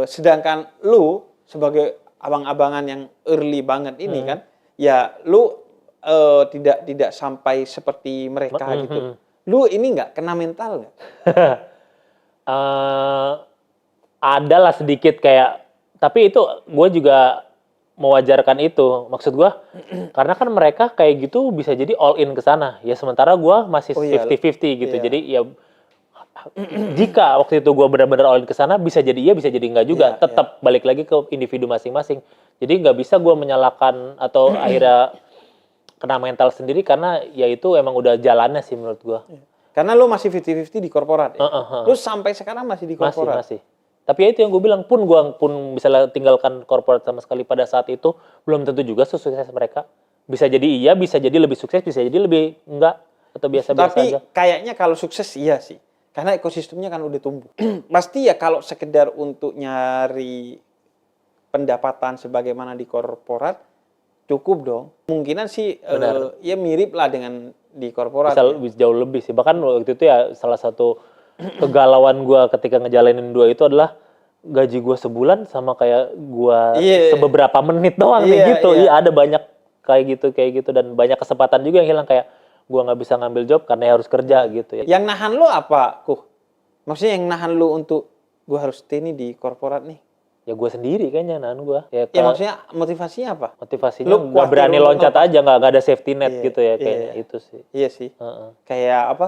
sedangkan lu sebagai abang-abangan yang early banget ini kan, ya lu tidak sampai seperti mereka gitu. Lu ini nggak kena mental nggak? Ada lah sedikit kayak, tapi itu gue juga mewajarkan itu. Maksud gue, karena kan mereka kayak gitu bisa jadi all in ke sana. Ya sementara gue masih Oh iya, 50-50 gitu. iya. Jadi ya jika waktu itu gue benar-benar all in ke sana, bisa jadi iya, bisa jadi enggak juga. Iya, Tetap balik lagi ke individu masing-masing. Jadi nggak bisa gue menyalahkan atau akhirnya kena mental sendiri karena ya itu emang udah jalannya sih menurut gue. Karena lu masih 50-50 di korporat ya. Lu sampai sekarang masih di korporat. Masih. Tapi ya itu yang gue bilang, pun misalnya tinggalkan korporat sama sekali pada saat itu, belum tentu juga sukses mereka. Bisa jadi iya, bisa jadi lebih sukses, bisa jadi lebih enggak, atau biasa-biasa Tapi aja. kayaknya kalau sukses iya sih. Karena ekosistemnya kan udah tumbuh. Pasti ya kalau sekedar untuk nyari pendapatan sebagaimana di korporat, cukup dong. Kemungkinan sih ya mirip lah dengan di korporat. Bisa jauh lebih sih. Bahkan waktu itu ya salah satu kegalauan gue ketika ngejalanin dua itu adalah gaji gue sebulan sama kayak gue sebeberapa menit doang nih gitu. Iya, ada banyak kayak gitu dan banyak kesempatan juga yang hilang, kayak gue nggak bisa ngambil job karena harus kerja gitu ya. Yang nahan lo apa, Kuh? Maksudnya yang nahan lo untuk gue harus stay nih di korporat nih? Ya gue sendiri kayaknya nahan gue. Ya maksudnya motivasinya apa? Motivasinya nggak berani loncat aja, nggak ada safety net gitu ya kayaknya itu sih. Iya sih. Kayak apa?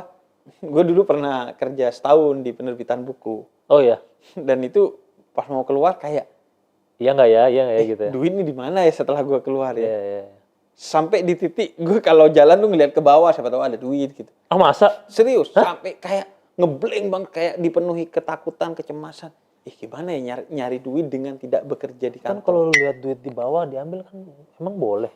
Gue dulu pernah kerja setahun di penerbitan buku. Oh ya. Dan itu pas mau keluar kayak iya nggak ya gitu ya. Duit ini di mana ya setelah gue keluar ya? Iya. Sampai di titik gue kalau jalan tuh ngeliat ke bawah siapa tahu ada duit gitu. Ah masa? Serius, sampai kayak ngeblank banget, kayak dipenuhi ketakutan, kecemasan. Gimana ya nyari duit dengan tidak bekerja di kantor? Kan kalau lihat duit di bawah diambil kan emang boleh.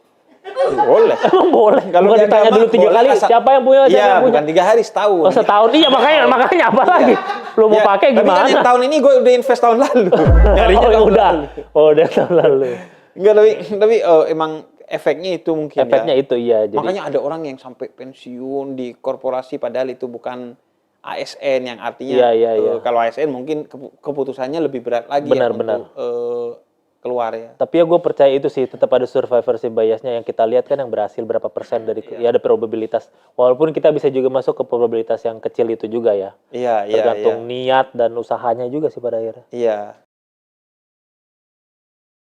Boleh. Emang boleh. Kalau ditanya dulu 3 kali siapa yang punya? Iya, bukan 3 hari, setahun. Oh, setahun. Iya, makanya apa lagi? Lu mau pakai gimana? Tapi kan tahun ini gue udah invest tahun lalu. Udah tahun lalu. Enggak, tapi emang efeknya itu mungkin. Efeknya itu iya. Jadi makanya ada orang yang sampai pensiun di korporasi padahal itu bukan ASN, yang artinya kalau ASN mungkin keputusannya lebih berat lagi untuk keluar ya. Tapi ya gue percaya itu sih, tetap ada survivorship biasnya yang kita lihat kan, yang berhasil berapa persen dari ya ada probabilitas. Walaupun kita bisa juga masuk ke probabilitas yang kecil itu juga ya. Tergantung niat dan usahanya juga sih pada akhirnya. Iya.